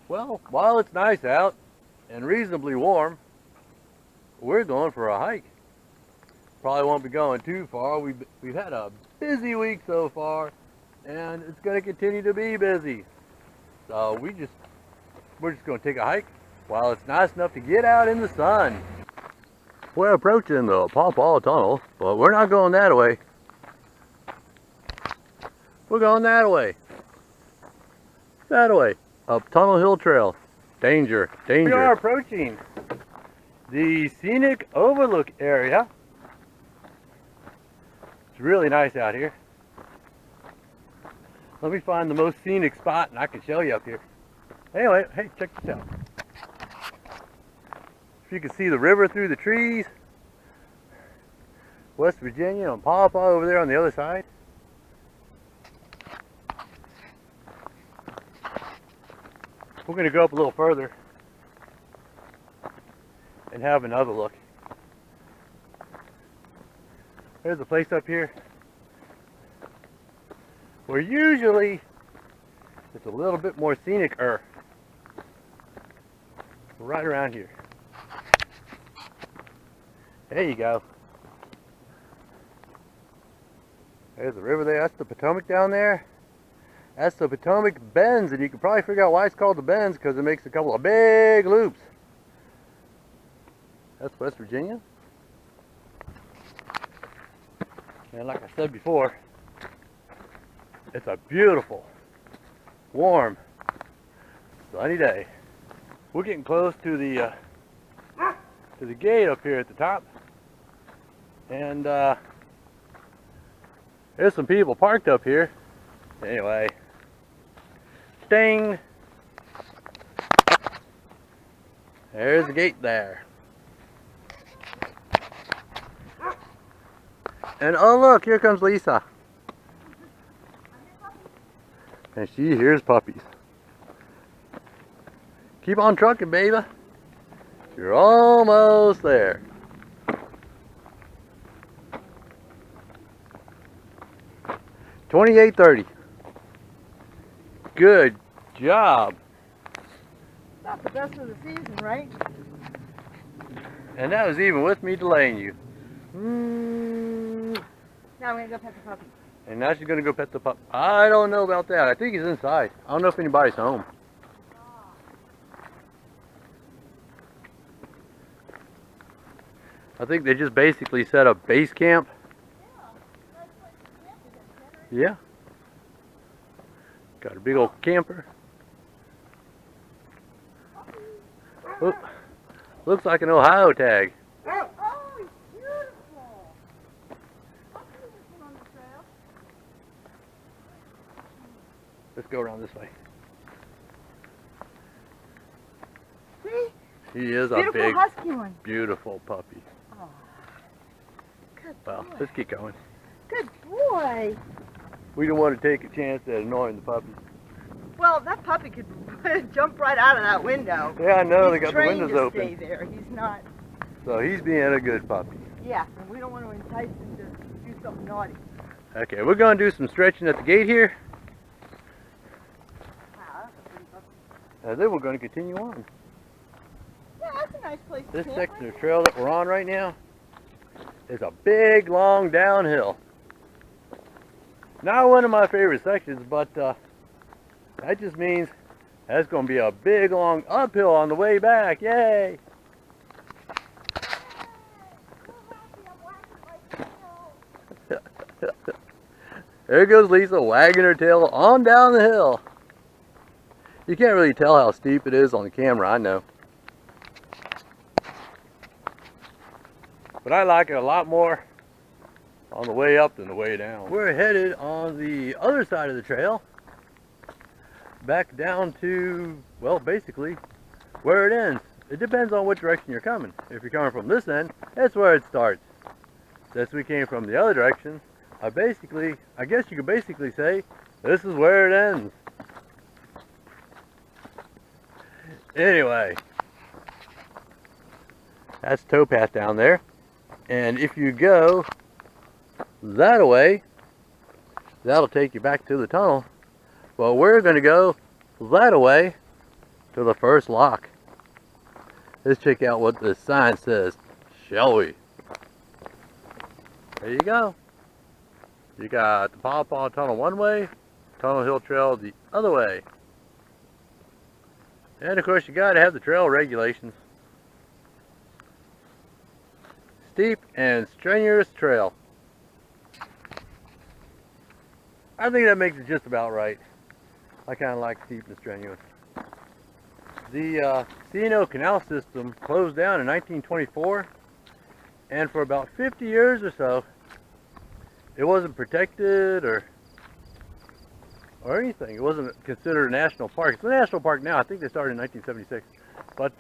Well, while it's nice out and reasonably warm, we're going for a hike. Probably won't be going too far. We've had a busy week so far, and it's going to continue to be busy. So we're just going to take a hike while it's nice enough to get out in the sun. We're approaching the Paw Paw Tunnel, but we're not going that way. We're going that way. That way. Up Tunnel Hill Trail. Danger, danger. We are approaching the Scenic Overlook area. It's really nice out here. Let me find the most scenic spot and I can show you up here. Anyway, hey, check this out. If you can see the river through the trees, West Virginia and Paw Paw over there on the other side. We're going to go up a little further and have another look. There's a place up here where usually it's a little bit more scenic right around here. There you go. There's the river there. That's the Potomac down there. That's the Potomac Bends, and you can probably figure out why it's called the Bends, because it makes a couple of big loops. That's West Virginia. And like I said before, it's a beautiful, warm, sunny day. We're getting close to the gate up here at the top, and there's some people parked up here. Anyway, ding! There's the gate there. And oh look, here comes Lisa. And she hears puppies. Keep on trucking, baby. You're almost there. $28.30. Good job. Not the best of the season, right? And that was even with me delaying you. Now I'm going to go pet the puppy. And now she's going to go pet the pup. I don't know about that. I think he's inside. I don't know if anybody's home. I think they just basically set up base camp. Yeah. Got a big old camper. Oop. Looks like an Ohio tag. Oh, he's beautiful. On the trail. Let's go around this way. See? He is a Beautiful big, husky one. beautiful puppy. Oh, good Well, boy. let's keep going. Good boy. We don't want to take a chance at annoying the puppy. Well, that puppy could jump right out of that window. Yeah, I know. They He's got the trained windows to open. Stay there. He's not. So he's being a good puppy. Yeah, and we don't want to entice him to do something naughty. Okay, we're going to do some stretching at the gate here. Wow, that's a pretty puppy. And then we're going to continue on. Yeah, that's a nice place to This camp. section of trail that we're on right now is a big, long downhill. Not one of my favorite sections, but that just means that's going to be a big, long uphill on the way back. Yay! There goes Lisa wagging her tail on down the hill. You can't really tell how steep it is on the camera, I know. But I like it a lot more on the way up than the way down. We're headed on the other side of the trail, back down to, well, basically where it ends. It depends on which direction you're coming. If you're coming from this end, that's where it starts. Since we came from the other direction, I guess you could basically say this is where it ends. Anyway, that's towpath down there. And if you go that way, that'll take you back to the tunnel. Well, we're going to go that way to the first lock. Let's check out what the sign says, shall we? There you go. You got the Paw Paw Tunnel one way, Tunnel Hill Trail the other way. And of course you gotta have the trail regulations. Steep and strenuous trail. I think that makes it just about right. I kind of like steep and strenuous. The C&O Canal System closed down in 1924, and for about 50 years or so, it wasn't protected or anything. It wasn't considered a national park. It's a national park now. I think they started in 1976. But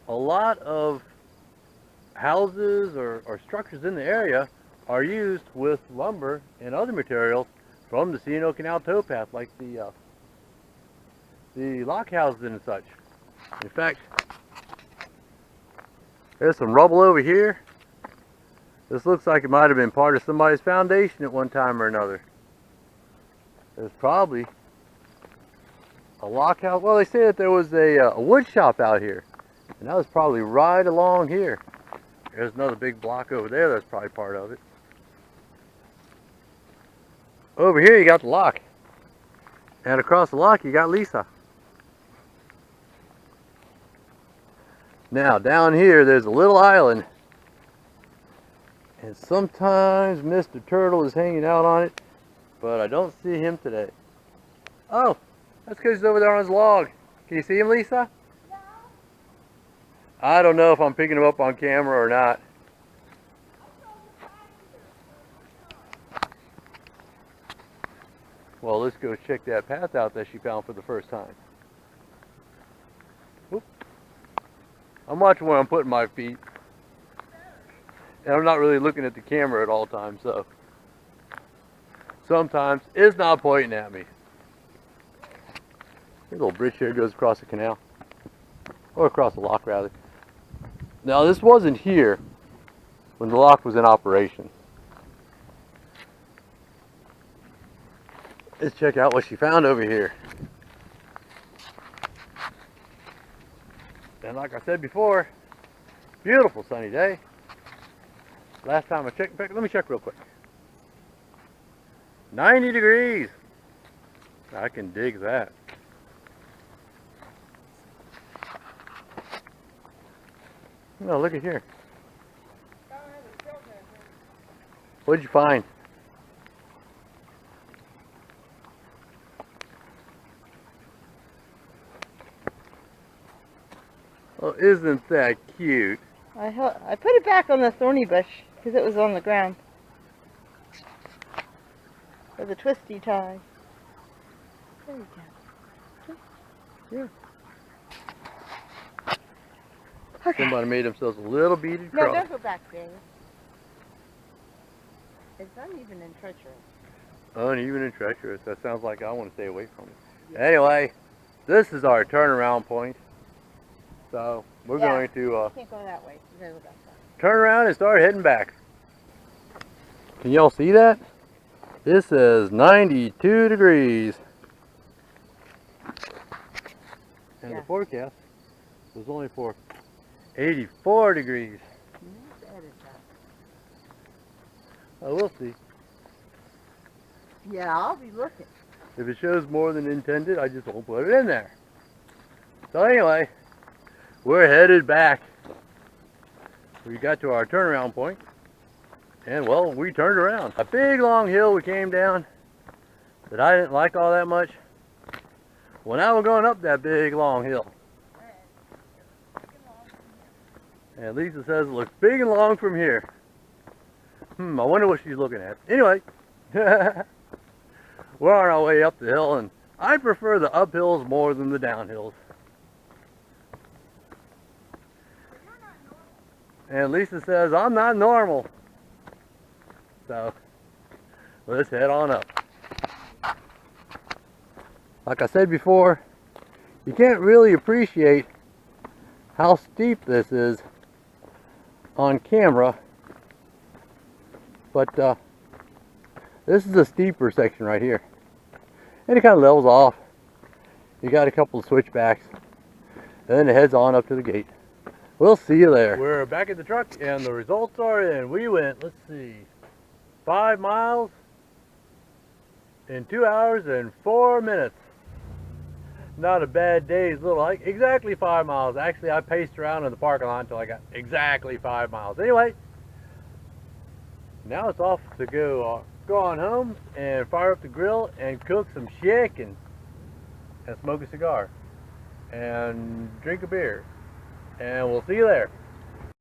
a lot of houses or structures in the area are used with lumber and other materials from the C&O Canal towpath, like the lock houses and such. In fact, there's some rubble over here. This looks like it might have been part of somebody's foundation at one time or another. There's probably a lock house. Well, they say that there was a wood shop out here, and that was probably right along here. There's another big block over there that's probably part of it. Over here you got the lock, and across the lock you got Lisa. Now down here there's a little island, and sometimes Mr. Turtle is hanging out on it, but I don't see him today. Oh, that's because he's over there on his log. Can you see him, Lisa? No. I don't know if I'm picking him up on camera or not. Well, let's go check that path out that she found for the first time. Oop. I'm watching where I'm putting my feet. And I'm not really looking at the camera at all times, so sometimes it's not pointing at me. There's a little bridge here goes across the canal. Or across the lock, rather. Now, this wasn't here when the lock was in operation. Let's check out what she found over here. And like I said before, beautiful sunny day. Last time I checked, in fact, let me check real quick. 90 degrees. I can dig that. No, look at here. What'd you find? Oh, isn't that cute? I put it back on the thorny bush because it was on the ground. With a twisty tie. There you go. Yeah. Okay. Somebody made themselves a little beaded No, cross. don't go back there. It's uneven and treacherous. Uneven and treacherous. That sounds like I want to stay away from it. Yeah. Anyway, this is our turnaround point. So we're going to You can't go that way. You gotta go that way. turn around and start heading back. Can y'all see that? This is 92 degrees. And Yeah. the forecast was only for 84 degrees. Oh, we'll see. Yeah, I'll be looking. If it shows more than intended, I just won't put it in there. So anyway, we're headed back. We got to our turnaround point, and well, we turned around. A big long hill we came down that I didn't like all that much. Well, now we're going up that big long hill. And Lisa says it looks big and long from here. I wonder what she's looking at. Anyway, we're on our way up the hill, and I prefer the uphills more than the downhills. And Lisa says, I'm not normal. So, let's head on up. Like I said before, you can't really appreciate how steep this is on camera. But this is a steeper section right here. And it kind of levels off. You got a couple of switchbacks. And then it heads on up to the gate. We'll see you there. We're back at the truck and the results are in. We went, let's see, 5 miles in 2 hours and 4 minutes. Not a bad day's little hike. Exactly 5 miles. Actually, I paced around in the parking lot until I got exactly 5 miles. Anyway, now it's off to go on home and fire up the grill and cook some chicken and smoke a cigar and drink a beer. And we'll see you there.